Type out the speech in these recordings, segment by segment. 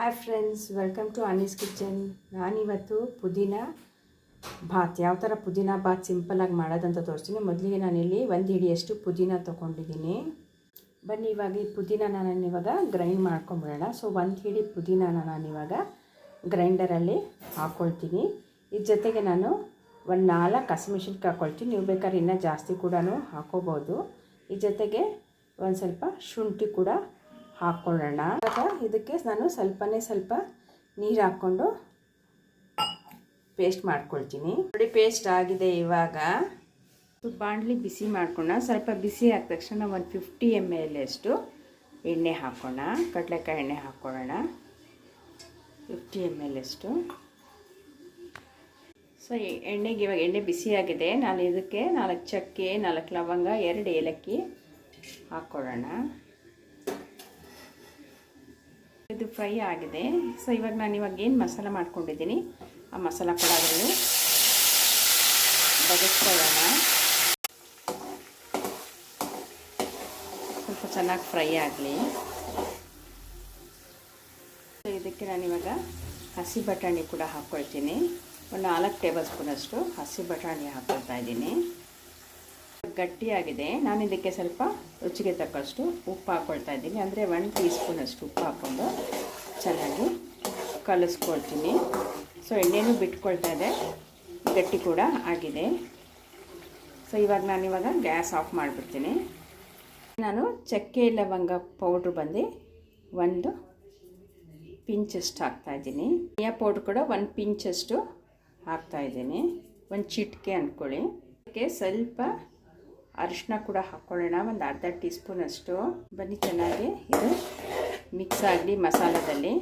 Hi friends, welcome to Anees kitchen. ನಾನಿವತ್ತು ಪುದೀನ ಬಾತ್ ಯಾವ ಥರ ಪುದೀನ ಬಾತ್ ಸಿಂಪಲ್ಲಾಗಿ ಮಾಡೋದಂತ ತೋರಿಸ್ತೀನಿ. ಮೊದಲಿಗೆ ನಾನಿಲ್ಲಿ ಒಂದು ಹಿಡಿಯಷ್ಟು ಪುದೀನ ತೊಗೊಂಡಿದ್ದೀನಿ. ಬನ್ನಿ ಇವಾಗ ಈ ಪುದೀನ ನಾನಿವಾಗ ಗ್ರೈಂಡ್ ಮಾಡ್ಕೊಂಬಿಡೋಣ. ಸೊ ಒಂದು ಹಿಡಿ ಪುದೀನ ನಾನಿವಾಗ ಗ್ರೈಂಡರಲ್ಲಿ ಹಾಕ್ಕೊಳ್ತೀನಿ. ಇದ್ರ ಜೊತೆಗೆ ನಾನು ಒಂದು 4 ಹಸಿಮೆಣಸಿನ್ಕಾಯಿ ಹಾಕ್ಕೊಳ್ತೀನಿ. ನೀವು ಬೇಕಾದ್ರೆ ಇನ್ನೂ ಜಾಸ್ತಿ ಕೂಡ ಹಾಕ್ಕೋಬೋದು. ಇದ್ರ ಜೊತೆಗೆ ಒಂದು ಸ್ವಲ್ಪ ಶುಂಠಿ ಕೂಡ ಹಾಕ್ಕೊಳ್ಳೋಣ. ಇದಕ್ಕೆ ನಾನು ಸ್ವಲ್ಪ ನೀರು ಹಾಕ್ಕೊಂಡು ಪೇಸ್ಟ್ ಮಾಡ್ಕೊಳ್ತೀನಿ. ನೋಡಿ, ಪೇಸ್ಟ್ ಆಗಿದೆ. ಇವಾಗ ಬಾಣಲಿ ಬಿಸಿ ಮಾಡ್ಕೊಳ್ಳೋಣ. ಸ್ವಲ್ಪ ಬಿಸಿ ಆದ ತಕ್ಷಣ ಒಂದು 50 ml ಅಷ್ಟು ಎಣ್ಣೆ ಹಾಕೋಣ. ಕಡಲೆಕಾಯಿ ಎಣ್ಣೆ ಹಾಕ್ಕೊಳ್ಳೋಣ 50 ml ಅಷ್ಟು. ಸೊ ಎಣ್ಣೆಗೆ ಇವಾಗ ಎಣ್ಣೆ ಬಿಸಿಯಾಗಿದೆ. ನಾನು ಇದಕ್ಕೆ 4 ಚಕ್ಕೆ, 4 ಲವಂಗ, 2 ಏಲಕ್ಕಿ ಹಾಕ್ಕೊಳ್ಳೋಣ. ಇದು ಫ್ರೈ ಆಗಿದೆ. ಸೊ ಇವಾಗ ನಾನು ಏನು ಮಸಾಲ ಮಾಡ್ಕೊಂಡಿದ್ದೀನಿ ಆ ಮಸಾಲ ಕೂಡ ಅದರಲ್ಲಿ ಬಗೆಸ್ಕೊಳ್ಳೋಣ. ಸ್ವಲ್ಪ ಚೆನ್ನಾಗಿ ಫ್ರೈ ಆಗಲಿ. ಸೊ ಇದಕ್ಕೆ ನಾನಿವಾಗ ಹಸಿ ಬಟಾಣಿ ಕೂಡ ಹಾಕ್ಕೊಳ್ತೀನಿ. ಒಂದು 4 ಟೇಬಲ್ ಸ್ಪೂನಷ್ಟು ಹಸಿ ಬಟಾಣಿ ಹಾಕ್ಕೊಳ್ತಾ ಇದ್ದೀನಿ. ಗಟ್ಟಿಯಾಗಿದೆ. ನಾನು ಇದಕ್ಕೆ ಸ್ವಲ್ಪ ರುಚಿಗೆ ತಕ್ಕಷ್ಟು ಉಪ್ಪು ಹಾಕ್ಕೊಳ್ತಾ ಇದ್ದೀನಿ. ಅಂದರೆ 1 ಟೀ ಸ್ಪೂನಷ್ಟು ಉಪ್ಪು ಹಾಕ್ಕೊಂಡು ಚೆನ್ನಾಗಿ ಕಲಿಸ್ಕೊಳ್ತೀನಿ. ಸೊ ಎಣ್ಣೆನೂ ಬಿಟ್ಕೊಳ್ತಾ ಇದೆ, ಗಟ್ಟಿ ಕೂಡ ಆಗಿದೆ. ಸೊ ನಾನಿವಾಗ ಗ್ಯಾಸ್ ಆಫ್ ಮಾಡಿಬಿಡ್ತೀನಿ. ನಾನು ಚಕ್ಕೆ ಲವಂಗ ಪೌಡ್ರ್ ಬಂದು 1 ಪಿಂಚಷ್ಟು ಹಾಕ್ತಾಯಿದ್ದೀನಿ. ಧನಿಯಾ ಪೌಡ್ರ್ ಕೂಡ 1 ಪಿಂಚಷ್ಟು ಹಾಕ್ತಾಯಿದ್ದೀನಿ. 1 ಚಿಟಿಕೆ ಅಂದ್ಕೊಳ್ಳಿ. ಅದಕ್ಕೆ ಸ್ವಲ್ಪ ಅರಿಶಿನ ಕೂಡ ಹಾಕ್ಕೊಳ್ಳೋಣ, ಒಂದು ಅರ್ಧ ಟೀ ಸ್ಪೂನಷ್ಟು. ಬನ್ನಿ ಚೆನ್ನಾಗಿ ಇದು ಮಿಕ್ಸ್ ಆಗಲಿ ಮಸಾಲದಲ್ಲಿ.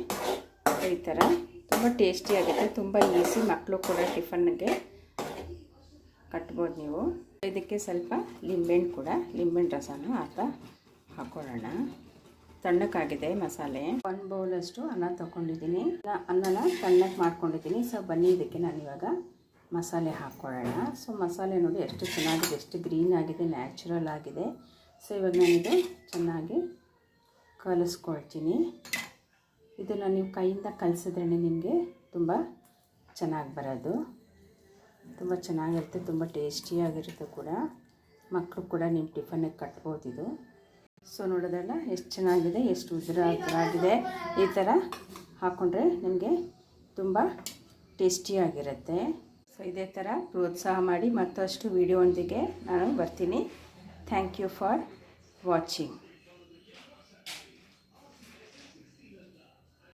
ಈ ಥರ ತುಂಬ ಟೇಸ್ಟಿಯಾಗುತ್ತೆ, ತುಂಬ ಈಸಿ. ಮಕ್ಕಳು ಕೂಡ ಟಿಫನ್ಗೆ ಕಟ್ಬೋದು ನೀವು. ಇದಕ್ಕೆ ಸ್ವಲ್ಪ ಲಿಂಬೆಹಣ್ಣು ರಸನ ಹಾಕ್ಕೊಳ್ಳೋಣ. ತಣ್ಣಕ್ಕಾಗಿದೆ ಮಸಾಲೆ. 1 ಬೌಲಷ್ಟು ಅನ್ನ ತೊಗೊಂಡಿದ್ದೀನಿ. ಅನ್ನನ ತಣ್ಣಗೆ ಮಾಡ್ಕೊಂಡಿದ್ದೀನಿ. ಸೊ ಬನ್ನಿ ಇದಕ್ಕೆ ನಾನಿವಾಗ ಮಸಾಲೆ ಹಾಕ್ಕೊಳ್ಳೋಣ. ಸೊ ಮಸಾಲೆ ನೋಡಿ ಎಷ್ಟು ಚೆನ್ನಾಗಿದೆ, ಎಷ್ಟು ಗ್ರೀನ್ ಆಗಿದೆ, ನ್ಯಾಚುರಲ್ ಆಗಿದೆ. ಸೊ ಇವಾಗ ನಾನಿದು ಚೆನ್ನಾಗಿ ಕಲಿಸ್ಕೊಳ್ತೀನಿ. ಇದನ್ನು ನೀವು ಕೈಯಿಂದ ಕಲಿಸಿದ್ರೇ ನಿಮಗೆ ತುಂಬ ಚೆನ್ನಾಗಿ ಬರೋದು. ತುಂಬ ಚೆನ್ನಾಗಿರುತ್ತೆ, ತುಂಬ ಟೇಸ್ಟಿಯಾಗಿರುತ್ತೆ ಕೂಡ. ಮಕ್ಕಳು ಕೂಡ ನಿಮ್ಮ ಟಿಫನ್ನಿಗೆ ಕಟ್ಬೋದು ಇದು. ಸೊ ನೋಡೋದಲ್ಲ ಎಷ್ಟು ಚೆನ್ನಾಗಿದೆ, ಎಷ್ಟು ಉದುರಾಗಿದೆ. ಈ ಥರ ಹಾಕ್ಕೊಂಡ್ರೆ ನಿಮಗೆ ತುಂಬ ಟೇಸ್ಟಿಯಾಗಿರುತ್ತೆ. ಸೊ ಇದೇ ಥರ ಪ್ರೋತ್ಸಾಹ ಮಾಡಿ. ಮತ್ತಷ್ಟು ವಿಡಿಯೋದೊಂದಿಗೆ ನಾನು ಬರ್ತೀನಿ. Thank you for watching.